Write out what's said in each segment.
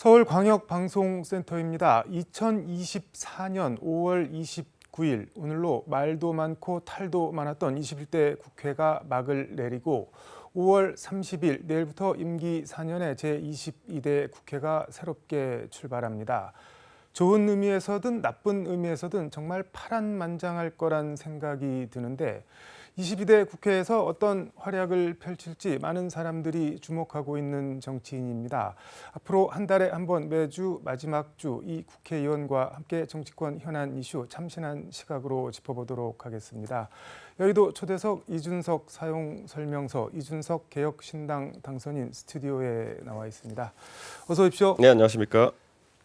서울광역방송센터입니다. 2024년 5월 29일 오늘로 말도 많고 탈도 많았던 21대 국회가 막을 내리고 5월 30일 내일부터 임기 4년의 제22대 국회가 새롭게 출발합니다. 좋은 의미에서든 나쁜 의미에서든 정말 파란만장할 거란 생각이 드는데 22대 국회에서 어떤 활약을 펼칠지 많은 사람들이 주목하고 있는 정치인입니다. 앞으로 한 달에 한 번 매주 마지막 주 이 국회의원과 함께 정치권 현안 이슈 참신한 시각으로 짚어보도록 하겠습니다. 여의도 초대석 이준석 사용설명서 이준석 개혁신당 당선인 스튜디오에 나와 있습니다. 어서 오십시오. 네, 안녕하십니까.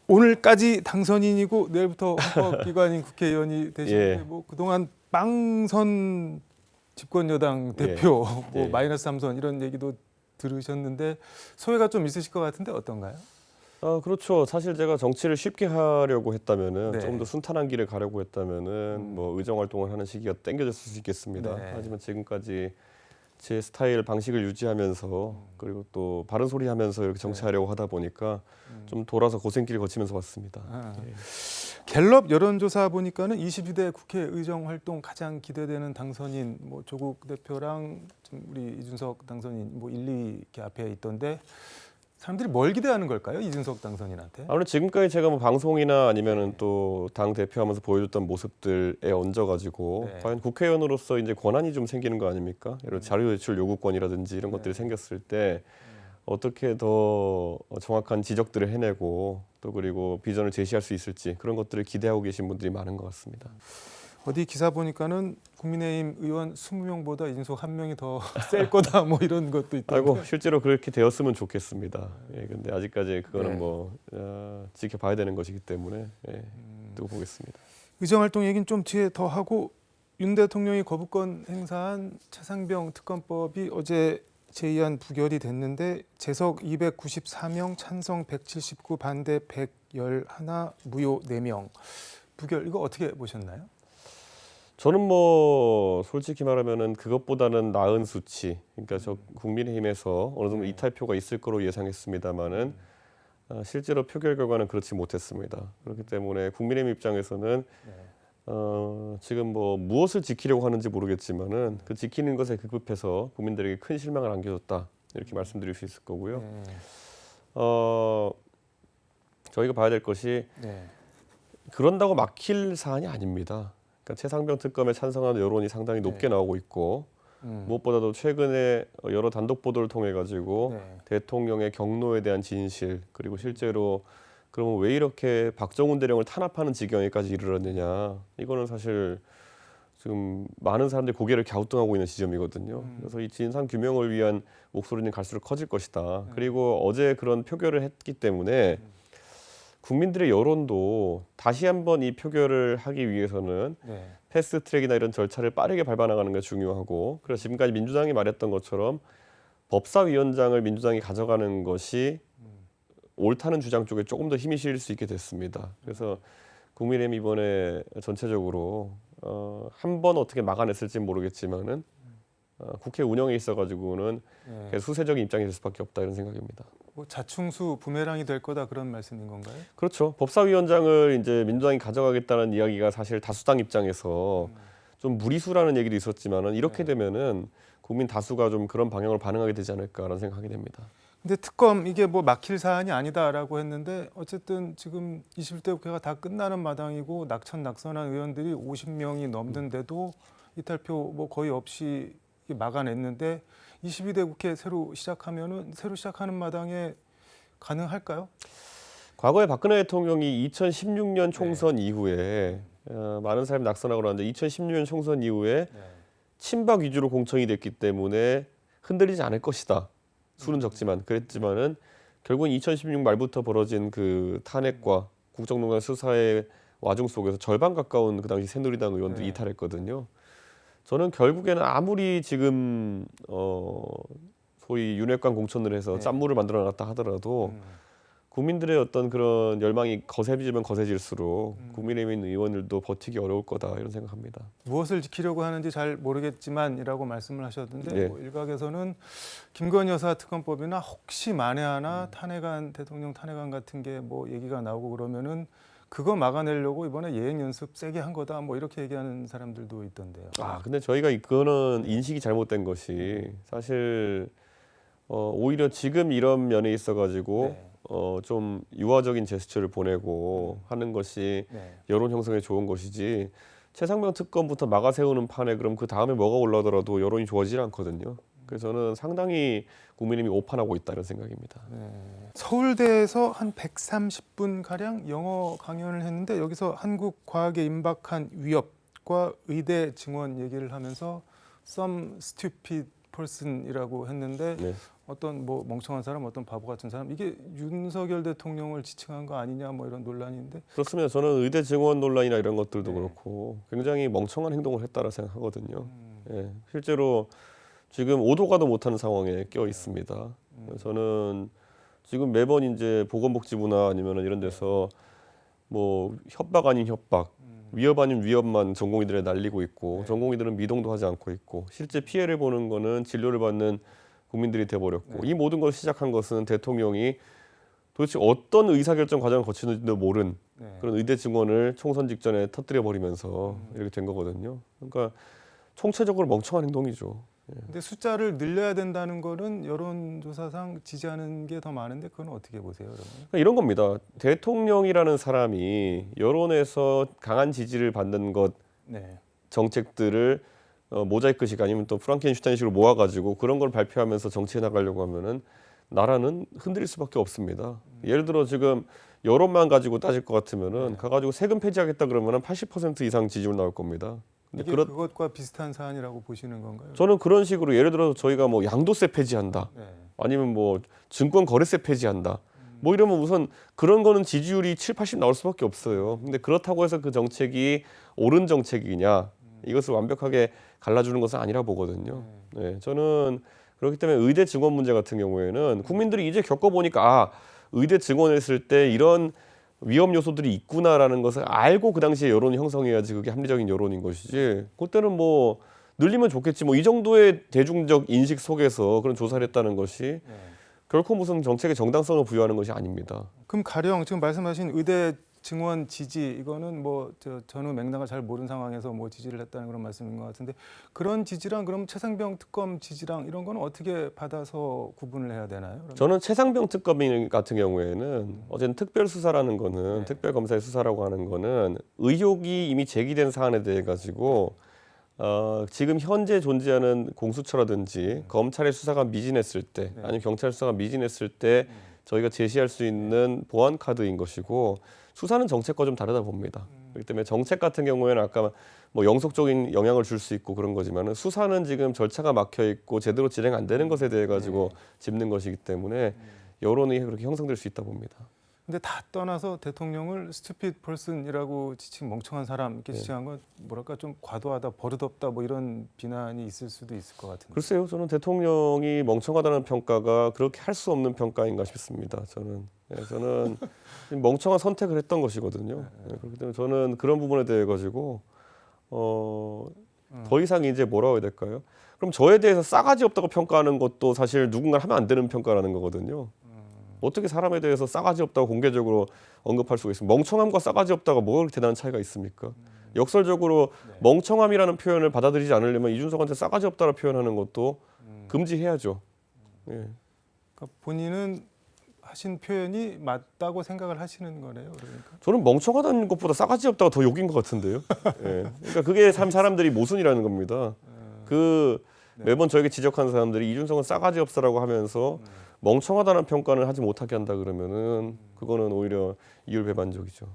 오늘까지 당선인이고 내일부터 헌법기관인 국회의원이 되시는데 뭐 그동안 빵선 집권여당 대표, 뭐 마이너스 3선 이런 얘기도 들으셨는데 소회가 좀 있으실 것 같은데 어떤가요? 그렇죠. 사실 제가 정치를 쉽게 하려고 했다면은 조금 더 순탄한 길을 가려고 했다면은 뭐 의정 활동을 하는 시기가 땡겨졌을 수 있겠습니다. 하지만 지금까지 제 스타일 방식을 유지하면서 그리고 또 바른 소리 하면서 이렇게 정치하려고 하다 보니까 좀 돌아서 고생길을 거치면서 왔습니다. 갤럽 여론조사 보니까는 22대 국회 의정 활동 가장 기대되는 당선인 뭐 조국 대표랑 좀 우리 이준석 당선인 뭐 1, 2 이렇게 앞에 있던데 사람들이 뭘 기대하는 걸까요? 이준석 당선인한테? 아무래도 지금까지 제가 뭐 방송이나 아니면은 또 당 대표하면서 보여줬던 모습들에 얹어가지고 과연 국회의원으로서 이제 권한이 좀 생기는 거 아닙니까? 예를 들어 자료 제출 요구권이라든지 이런 것들이 생겼을 때 어떻게 더 정확한 지적들을 해내고 또 그리고 비전을 제시할 수 있을지 그런 것들을 기대하고 계신 분들이 많은 것 같습니다. 어디 기사 보니까는 국민의힘 의원 20명보다 이준석 1명이 더 셀 거다 뭐 이런 것도 있더라고요. 아이고 실제로 그렇게 되었으면 좋겠습니다. 근데 아직까지 그거는 뭐 지켜봐야 되는 것이기 때문에 두고 보겠습니다. 의정 활동 얘기는 좀 뒤에 더 하고 윤 대통령이 거부권 행사한 최상병 특검법이 어제 제의안 부결이 됐는데 재석 294명, 찬성 179, 반대 111, 무효 4명. 부결 이거 어떻게 보셨나요? 저는 뭐 솔직히 말하면은 그것보다는 나은 수치. 그러니까 저 국민의힘에서 어느 정도 이탈표가 있을 거로 예상했습니다만은 실제로 표결 결과는 그렇지 못했습니다. 그렇기 때문에 국민의힘 입장에서는 지금 뭐 무엇을 지키려고 하는지 모르겠지만은 그 지키는 것에 급급해서 국민들에게 큰 실망을 안겨줬다 이렇게 말씀드릴 수 있을 거고요. 저희가 봐야 될 것이 그런다고 막힐 사안이 아닙니다. 그러니까 최상병 특검에 찬성하는 여론이 상당히 높게 나오고 있고 무엇보다도 최근에 여러 단독 보도를 통해 가지고 대통령의 경로에 대한 진실 그리고 실제로 그러면 왜 이렇게 박정훈 대령을 탄압하는 지경에까지 이르렀느냐 이거는 사실 지금 많은 사람들이 고개를 갸우뚱하고 있는 지점이거든요. 그래서 이 진상 규명을 위한 목소리는 갈수록 커질 것이다. 그리고 어제 그런 표결을 했기 때문에 국민들의 여론도 다시 한번 이 표결을 하기 위해서는 패스트트랙이나 이런 절차를 빠르게 밟아나가는 게 중요하고 그래서 지금까지 민주당이 말했던 것처럼 법사위원장을 민주당이 가져가는 것이 옳다는 주장 쪽에 조금 더 힘이 실릴 수 있게 됐습니다. 그래서 국민의힘 이번에 전체적으로 한 번 어떻게 막아냈을지는 모르겠지만은 국회 운영에 있어가지고는 수세적인 입장이 될 수밖에 없다 이런 생각입니다. 뭐 자충수 부메랑이 될 거다 그런 말씀인 건가요? 그렇죠. 법사위원장을 이제 민주당이 가져가겠다는 이야기가 사실 다수당 입장에서 좀 무리수라는 얘기도 있었지만은 이렇게 되면은 국민 다수가 좀 그런 방향으로 반응하게 되지 않을까라는 생각하게 됩니다. 근데 특검 이게 뭐 막힐 사안이 아니다라고 했는데 어쨌든 지금 21대 국회가 다 끝나는 마당이고 낙천낙선한 의원들이 50명이 넘는데도 이탈표 뭐 거의 없이 막아냈는데 22대 국회 새로 시작하는 마당에 가능할까요? 과거에 박근혜 대통령이 2016년 총선 이후에 많은 사람이 낙선하고 나는데 2016년 총선 이후에 친박 위주로 공천이 됐기 때문에 흔들리지 않을 것이다. 수는 적지만 그랬지만은 결국은 2016 말부터 벌어진 그 탄핵과 국정농단 수사의 와중 속에서 절반 가까운 그 당시 새누리당 의원들이 이탈했거든요. 저는 결국에는 아무리 지금 소위 윤핵관 공천을 해서 짠물을 만들어놨다 하더라도 국민들의 어떤 그런 열망이 거세지면 거세질수록 국민의힘 의원들도 버티기 어려울 거다 이런 생각합니다. 무엇을 지키려고 하는지 잘 모르겠지만이라고 말씀을 하셨는데 네. 뭐 일각에서는 김건희 여사 특검법이나 혹시 만에 하나 탄핵안 대통령 탄핵안 같은 게 뭐 얘기가 나오고 그러면은 그거 막아내려고 이번에 예행 연습 세게 한 거다 뭐 이렇게 얘기하는 사람들도 있던데요. 근데 저희가 이거는 인식이 잘못된 것이 사실 오히려 지금 이런 면에 있어가지고 네. 좀 유화적인 제스처를 보내고 하는 것이 네. 여론 형성에 좋은 것이지 최상병 특검부터 막아 세우는 판에 그럼 그 다음에 뭐가 올라더라도 여론이 좋아지지 않거든요. 그래서 저는 상당히 국민의힘이 오판하고 있다 이런 생각입니다. 서울대에서 한 130분 가량 영어 강연을 했는데 여기서 한국 과학에 임박한 위협과 의대 증원 얘기를 하면서 some stupid person이라고 했는데 네. 어떤 뭐 멍청한 사람, 어떤 바보 같은 사람 이게 윤석열 대통령을 지칭한 거 아니냐 뭐 이런 논란인데 그렇습니다. 저는 의대 증원 논란이나 이런 것들도 네. 그렇고 굉장히 멍청한 행동을 했다고 생각하거든요. 예, 실제로 지금 오도 가도 못하는 상황에 껴 있습니다. 저는 지금 매번 이제 보건복지부나 아니면 이런 데서 뭐 협박 아닌 협박, 위협 아닌 위협만 전공의들에 날리고 있고 전공의들은 미동도 하지 않고 있고 실제 피해를 보는 거는 진료를 받는 국민들이 돼버렸고 이 모든 걸 시작한 것은 대통령이 도대체 어떤 의사결정 과정을 거치는지도 모른 그런 의대 증원을 총선 직전에 터뜨려 버리면서 이렇게 된 거거든요. 그러니까 총체적으로 멍청한 행동이죠. 근데 숫자를 늘려야 된다는 거는 여론조사상 지지하는 게 더 많은데 그건 어떻게 보세요, 그러면? 그러니까 이런 겁니다. 대통령이라는 사람이 여론에서 강한 지지를 받는 것 네. 정책들을 모자이크식 아니면 또 프랑켄슈타인식으로 모아가지고 그런 걸 발표하면서 정치해 나가려고 하면은 나라는 흔들릴 수밖에 없습니다. 예를 들어 지금 여론만 가지고 따질 것 같으면은 가가지고 세금 폐지하겠다 그러면은 80% 이상 지지율 나올 겁니다. 근데 이게 그것과 비슷한 사안이라고 보시는 건가요? 저는 그런 식으로 예를 들어서 저희가 뭐 양도세 폐지한다. 네. 아니면 뭐 증권 거래세 폐지한다. 뭐 이러면 우선 그런 거는 지지율이 7, 80 나올 수밖에 없어요. 근데 그렇다고 해서 그 정책이 옳은 정책이냐 이것을 완벽하게 갈라주는 것은 아니라 보거든요. 네, 저는 그렇기 때문에 의대 증원 문제 같은 경우에는 국민들이 이제 겪어보니까 의대 증원했을 때 이런 위험 요소들이 있구나라는 것을 알고 그 당시에 여론이 형성해야지 그게 합리적인 여론인 것이지 그때는 뭐 늘리면 좋겠지 뭐 이 정도의 대중적 인식 속에서 그런 조사를 했다는 것이 결코 무슨 정책의 정당성을 부여하는 것이 아닙니다. 그럼 가령 지금 말씀하신 의대 증원 지지 이거는 뭐 전후 맥락을 잘 모르는 상황에서 뭐 지지를 했다는 그런 말씀인 것 같은데 그런 지지랑 그럼 최상병 특검 지지랑 이런 거는 어떻게 받아서 구분을 해야 되나요? 그러면? 저는 최상병 특검 같은 경우에는 어쨌든 특별 수사라는 거는 특별 검사의 수사라고 하는 거는 의혹이 이미 제기된 사안에 대해 가지고 지금 현재 존재하는 공수처라든지 검찰의 수사가 미진했을 때 아니면 경찰 수사가 미진했을 때 저희가 제시할 수 있는 보안 카드인 것이고 수사는 정책과 좀 다르다 봅니다. 그렇기 때문에 정책 같은 경우에는 아까 뭐 영속적인 영향을 줄 수 있고 그런 거지만은 수사는 지금 절차가 막혀 있고 제대로 진행 안 되는 것에 대해 가지고 짚는 것이기 때문에 여론이 그렇게 형성될 수 있다 봅니다. 근데 다 떠나서 대통령을 stupid person이라고 지칭 멍청한 사람 이렇게 지칭한 건 뭐랄까 좀 과도하다 버릇없다 뭐 이런 비난이 있을 수도 있을 것 같은데. 글쎄요, 저는 대통령이 멍청하다는 평가가 그렇게 할 수 없는 평가인가 싶습니다. 저는 멍청한 선택을 했던 것이거든요. 그렇기 때문에 저는 그런 부분에 대해 가지고 더 이상 이제 뭐라고 해야 될까요? 그럼 저에 대해서 싸가지 없다고 평가하는 것도 사실 누군가를 하면 안 되는 평가라는 거거든요. 어떻게 사람에 대해서 싸가지 없다고 공개적으로 언급할 수가 있습니까? 멍청함과 싸가지 없다가 뭐가 그렇게 대단한 차이가 있습니까? 역설적으로 멍청함이라는 표현을 받아들이지 않으려면 이준석한테 싸가지 없다고 표현하는 것도 금지해야죠. 예. 그러니까 본인은 하신 표현이 맞다고 생각을 하시는 거네요. 그러니까. 저는 멍청하다는 것보다 싸가지 없다가 더 욕인 것 같은데요. 예. 그러니까 그게 사람들이 모순이라는 겁니다. 매번 저에게 지적하는 사람들이 이준석은 싸가지 없어라고 하면서 멍청하다는 평가를 하지 못하게 한다 그러면은 그거는 오히려 이율배반적이죠.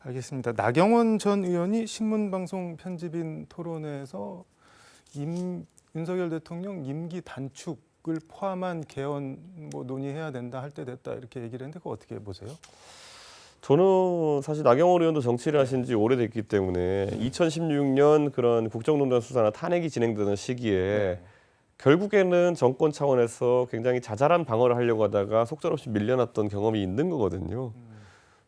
알겠습니다. 나경원 전 의원이 신문방송 편집인 토론회에서 윤석열 대통령 임기 단축을 포함한 개헌 뭐 논의해야 된다 할 때 됐다 이렇게 얘기를 했는데 그거 어떻게 보세요? 저는 사실 나경원 의원도 정치를 하신 지 오래됐기 때문에 2016년 그런 국정농단 수사나 탄핵이 진행되는 시기에 결국에는 정권 차원에서 굉장히 자잘한 방어를 하려고 하다가 속절없이 밀려났던 경험이 있는 거거든요.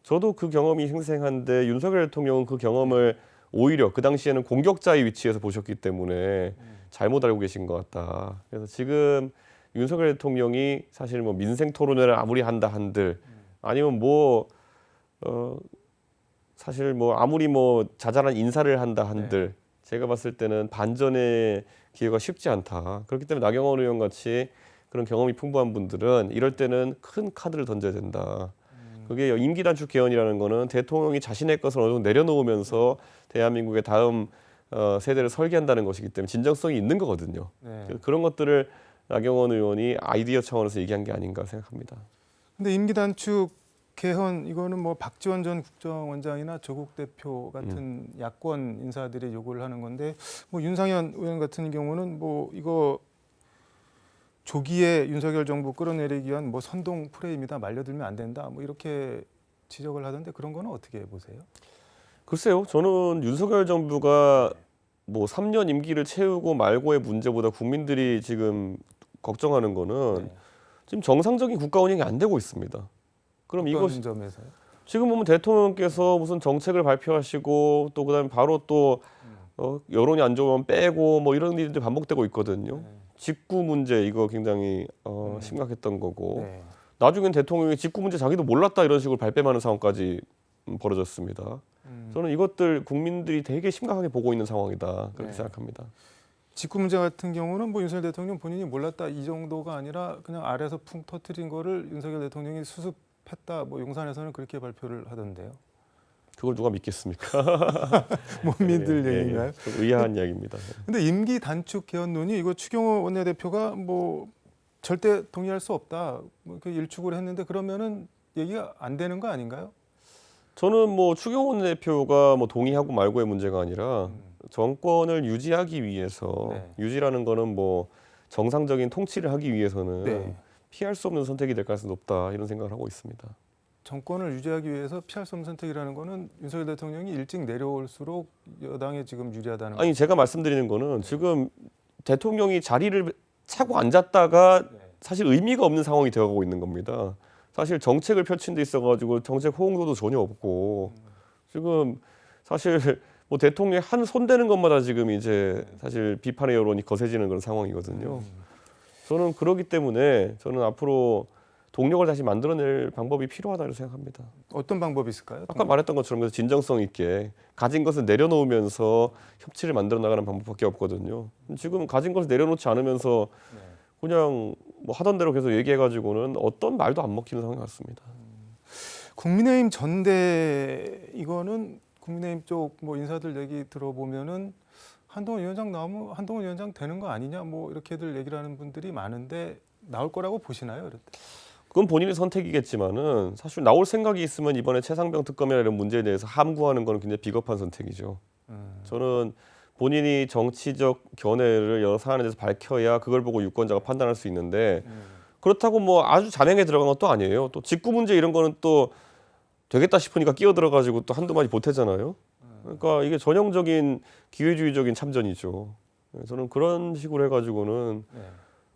저도 그 경험이 생생한데 윤석열 대통령은 그 경험을 오히려 그 당시에는 공격자의 위치에서 보셨기 때문에 잘못 알고 계신 것 같다. 그래서 지금 윤석열 대통령이 사실 뭐 민생 토론회를 아무리 한다 한들 아니면 사실 뭐 아무리 뭐 자잘한 인사를 한다 한들 제가 봤을 때는 반전의 기회가 쉽지 않다. 그렇기 때문에 나경원 의원 같이 그런 경험이 풍부한 분들은 이럴 때는 큰 카드를 던져야 된다. 그게 임기 단축 개헌이라는 거는 대통령이 자신의 것을 어느 정도 내려놓으면서 대한민국의 다음 세대를 설계한다는 것이기 때문에 진정성이 있는 거거든요. 그래서 그런 것들을 나경원 의원이 아이디어 차원에서 얘기한 게 아닌가 생각합니다. 근데 임기 단축 개헌 이거는 뭐 박지원 전 국정원장이나 조국 대표 같은 야권 인사들이 요구를 하는 건데 뭐 윤상현 의원 같은 경우는 뭐 이거 조기에 윤석열 정부 끌어내리기 위한 뭐 선동 프레임이다 말려들면 안 된다 뭐 이렇게 지적을 하던데 그런 거는 어떻게 보세요? 글쎄요, 저는 윤석열 정부가 뭐 3년 임기를 채우고 말고의 문제보다 국민들이 지금 걱정하는 거는 지금 정상적인 국가 운영이 안 되고 있습니다. 그럼 이것이 점에서요? 지금 보면 대통령께서 무슨 정책을 발표하시고 또 그다음에 바로 또 여론이 안 좋으면 빼고 뭐 이런 일들이 반복되고 있거든요. 직구 문제 이거 굉장히 심각했던 거고 나중엔 대통령이 직구 문제 자기도 몰랐다 이런 식으로 발뺌하는 상황까지 벌어졌습니다. 저는 이것들 국민들이 되게 심각하게 보고 있는 상황이다 그렇게 생각합니다. 직구 문제 같은 경우는 뭐 윤석열 대통령 본인이 몰랐다 이 정도가 아니라 그냥 아래에서 풍 터트린 거를 윤석열 대통령이 수습했다 뭐 용산에서는 그렇게 발표를 하던데요. 그걸 누가 믿겠습니까? 못 믿을 얘기인가요? 좀 의아한 이야기입니다. 근데 임기 단축 개헌론이 이거 추경호 원내대표가 뭐 절대 동의할 수 없다 뭐 이렇게 일축을 했는데 그러면은 얘기가 안 되는 거 아닌가요? 저는 뭐 추경호 대표가 뭐 동의하고 말고의 문제가 아니라 정권을 유지하기 위해서 유지라는 거는 뭐 정상적인 통치를 하기 위해서는 피할 수 없는 선택이 될 가능성이 높다 이런 생각을 하고 있습니다. 정권을 유지하기 위해서 피할 수 없는 선택이라는 거는 윤석열 대통령이 일찍 내려올수록 여당에 지금 유리하다는 아니 제가 말씀드리는 거는 지금 대통령이 자리를 차고 앉았다가 사실 의미가 없는 상황이 되어가고 있는 겁니다. 사실 정책을 펼친 데 있어가지고 정책 호응도도 전혀 없고 지금 사실 뭐 대통령이 한 손대는 것마다 지금 이제 사실 비판의 여론이 거세지는 그런 상황이거든요. 저는 그렇기 때문에 저는 앞으로 동력을 다시 만들어낼 방법이 필요하다고 생각합니다. 어떤 방법이 있을까요? 아까 말했던 것처럼 그래서 진정성 있게 가진 것을 내려놓으면서 협치를 만들어 나가는 방법밖에 없거든요. 지금 가진 것을 내려놓지 않으면서 그냥 뭐 하던 대로 계속 얘기해가지고는 어떤 말도 안 먹히는 상황이 같습니다. 국민의힘 전대 이거는 국민의힘 쪽 뭐 인사들 얘기 들어보면은 한동훈 위원장 나오면 한동훈 위원장 되는 거 아니냐 뭐 이렇게들 얘기를 하는 분들이 많은데 나올 거라고 보시나요? 이럴 때? 그건 본인의 선택이겠지만은 사실 나올 생각이 있으면 이번에 최상병 특검이나 이런 문제에 대해서 함구하는 건 굉장히 비겁한 선택이죠. 저는 본인이 정치적 견해를 여러 사안에 대해서 밝혀야 그걸 보고 유권자가 판단할 수 있는데 그렇다고 뭐 아주 자명에 들어간 것도 아니에요. 또 직구 문제 이런 거는 또 되겠다 싶으니까 끼어들어가지고 또 한두 마디 보태잖아요. 그러니까 이게 전형적인 기회주의적인 참전이죠. 저는 그런 식으로 해가지고는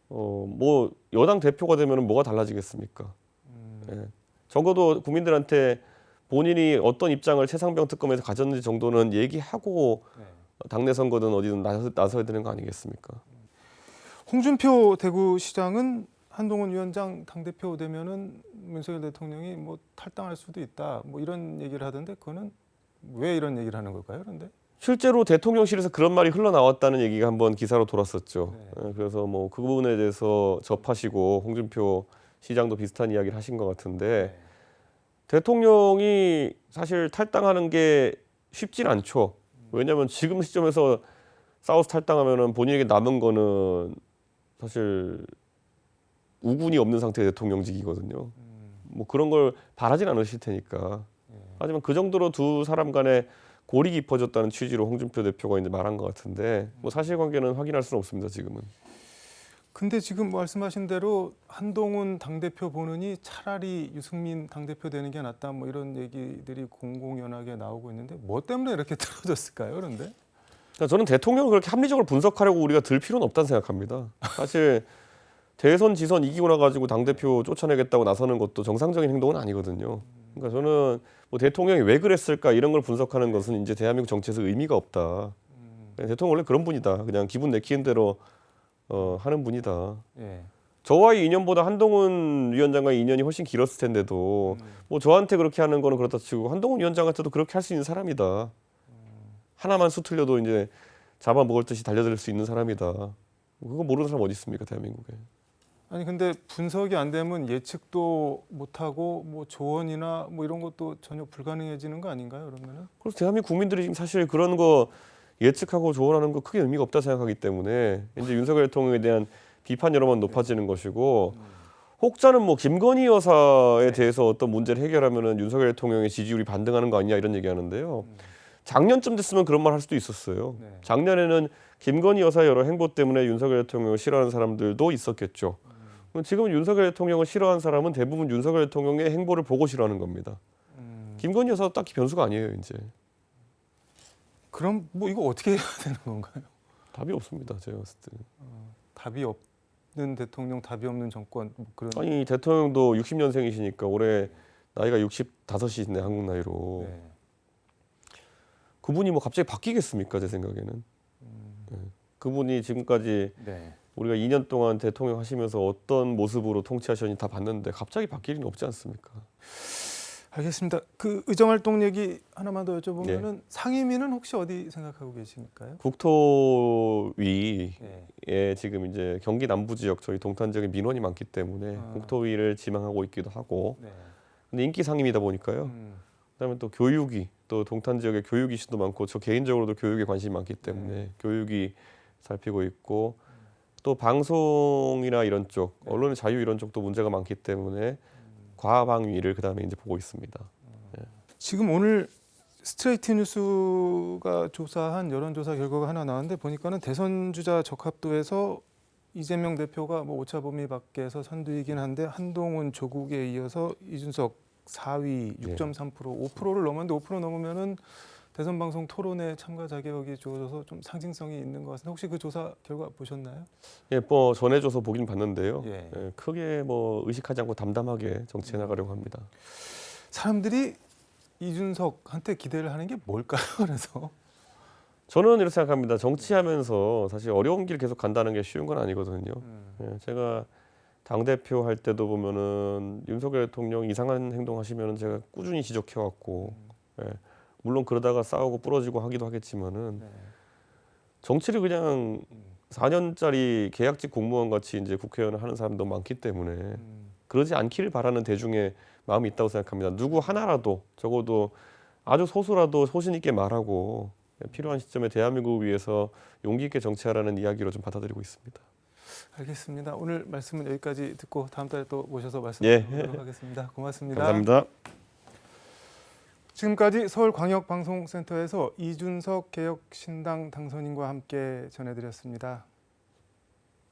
뭐 여당 대표가 되면 뭐가 달라지겠습니까? 적어도 국민들한테 본인이 어떤 입장을 최상병 특검에서 가졌는지 정도는 얘기하고 당내 선거든 어디든 나서야 되는 거 아니겠습니까? 홍준표 대구시장은 한동훈 위원장 당대표 되면은 윤석열 대통령이 뭐 탈당할 수도 있다 뭐 이런 얘기를 하던데 그거는 왜 이런 얘기를 하는 걸까요? 그런데 실제로 대통령실에서 그런 말이 흘러나왔다는 얘기가 한번 기사로 돌았었죠. 그래서 뭐 그 부분에 대해서 접하시고 홍준표 시장도 비슷한 이야기를 하신 것 같은데 대통령이 사실 탈당하는 게 쉽진 않죠. 왜냐하면 지금 시점에서 사우스 탈당하면은 본인에게 남은 거는 사실 우군이 없는 상태의 대통령직이거든요. 뭐 그런 걸 바라진 않으실 테니까. 하지만 그 정도로 두 사람 간에 골이 깊어졌다는 취지로 홍준표 대표가 이제 말한 것 같은데 뭐 사실관계는 확인할 수는 없습니다. 지금은. 근데 지금 말씀하신 대로 한동훈 당대표 보느니 차라리 유승민 당대표 되는 게 낫다 뭐 이런 얘기들이 공공연하게 나오고 있는데 뭐 때문에 이렇게 틀어졌을까요? 그런데 그러니까 저는 대통령을 그렇게 합리적으로 분석하려고 우리가 들 필요는 없다는 생각합니다. 사실 대선 지선 이기고 나가지고 당대표 쫓아내겠다고 나서는 것도 정상적인 행동은 아니거든요. 그러니까 저는 뭐 대통령이 왜 그랬을까 이런 걸 분석하는 것은 이제 대한민국 정치에서 의미가 없다. 대통령 원래 그런 분이다. 그냥 기분 내키는 대로 하는 분이다. 예. 저와의 인연보다 한동훈 위원장과의 인연이 훨씬 길었을 텐데도 뭐 저한테 그렇게 하는 거는 그렇다 치고 한동훈 위원장한테도 그렇게 할 수 있는 사람이다. 하나만 수틀려도 이제 잡아먹을 듯이 달려들 수 있는 사람이다. 그거 모르는 사람 어디 있습니까, 대한민국에? 아니 근데 분석이 안 되면 예측도 못하고 뭐 조언이나 뭐 이런 것도 전혀 불가능해지는 거 아닌가요? 그러면은? 그래서 대한민국 국민들이 지금 사실 그런 거 예측하고 조언하는 거 크게 의미가 없다 생각하기 때문에 이제 윤석열 대통령에 대한 비판 여러 번 높아지는 것이고 혹자는 뭐 김건희 여사에 대해서 어떤 문제를 해결하면은 윤석열 대통령의 지지율이 반등하는 거 아니냐 이런 얘기하는데요. 작년쯤 됐으면 그런 말 할 수도 있었어요. 네. 작년에는 김건희 여사의 여러 행보 때문에 윤석열 대통령을 싫어하는 사람들도 있었겠죠. 지금은 윤석열 대통령을 싫어하는 사람은 대부분 윤석열 대통령의 행보를 보고 싫어하는 겁니다. 김건희 여사도 딱히 변수가 아니에요, 이제. 그럼 뭐 이거 어떻게 해야 되는 건가요? 답이 없습니다, 제가 봤을 때. 답이 없는 대통령, 답이 없는 정권 뭐 그런. 아니 대통령도 60년생이시니까 올해 나이가 65이신데 한국 나이로. 네. 그분이 뭐 갑자기 바뀌겠습니까, 제 생각에는. 네. 그분이 지금까지 네. 우리가 2년 동안 대통령 하시면서 어떤 모습으로 통치하셨는지 다 봤는데 갑자기 바뀔 일은 없지 않습니까? 알겠습니다. 그 의정활동 얘기 하나만 더 여쭤보면은 네. 상임위는 혹시 어디 생각하고 계십니까요? 국토위에 네. 지금 이제 경기 남부 지역 저희 동탄 지역에 민원이 많기 때문에 국토위를 지망하고 있기도 하고 네. 근데 인기 상임이다 보니까요. 그다음에 또 교육위 또 동탄 지역에 교육 이슈도 많고 저 개인적으로도 교육에 관심이 많기 때문에 교육이 살피고 있고 또 방송이나 이런 쪽 언론의 자유 이런 쪽도 문제가 많기 때문에 과방위를 그다음에 이제 보고 있습니다. 지금 오늘 스트레이트 뉴스가 조사한 여론조사 결과가 하나 나왔는데 보니까는 대선 주자 적합도에서 이재명 대표가 뭐 오차 범위 밖에서 선두이긴 한데 한동훈, 조국에 이어서 이준석 4위 6.3% 5%를 넘었는데 5% 넘으면은 대선 방송 토론에 참가 자격이 주어져서 좀 상징성이 있는 것 같은데 혹시 그 조사 결과 보셨나요? 예, 뭐 전해줘서 보긴 봤는데요. 예. 예, 크게 뭐 의식하지 않고 담담하게 정치해 나가려고 합니다. 사람들이 이준석한테 기대를 하는 게 뭘까요? 그래서 저는 이렇게 생각합니다. 정치하면서 사실 어려운 길 계속 간다는 게 쉬운 건 아니거든요. 예, 제가 당대표 할 때도 보면은 윤석열 대통령 이상한 행동 하시면은 제가 꾸준히 지적해왔고 예, 물론 그러다가 싸우고 부러지고 하기도 하겠지만은 정치를 그냥 4년짜리 계약직 공무원 같이 이제 국회의원을 하는 사람도 많기 때문에 그러지 않기를 바라는 대중의 마음이 있다고 생각합니다. 누구 하나라도 적어도 아주 소수라도 소신 있게 말하고 필요한 시점에 대한민국을 위해서 용기 있게 정치하라는 이야기로 좀 받아들이고 있습니다. 알겠습니다. 오늘 말씀은 여기까지 듣고 다음 달에 또 모셔서 말씀 예. 드리도록 하겠습니다. 고맙습니다. 감사합니다. 지금까지 서울광역방송센터에서 이준석 개혁신당 당선인과 함께 전해드렸습니다.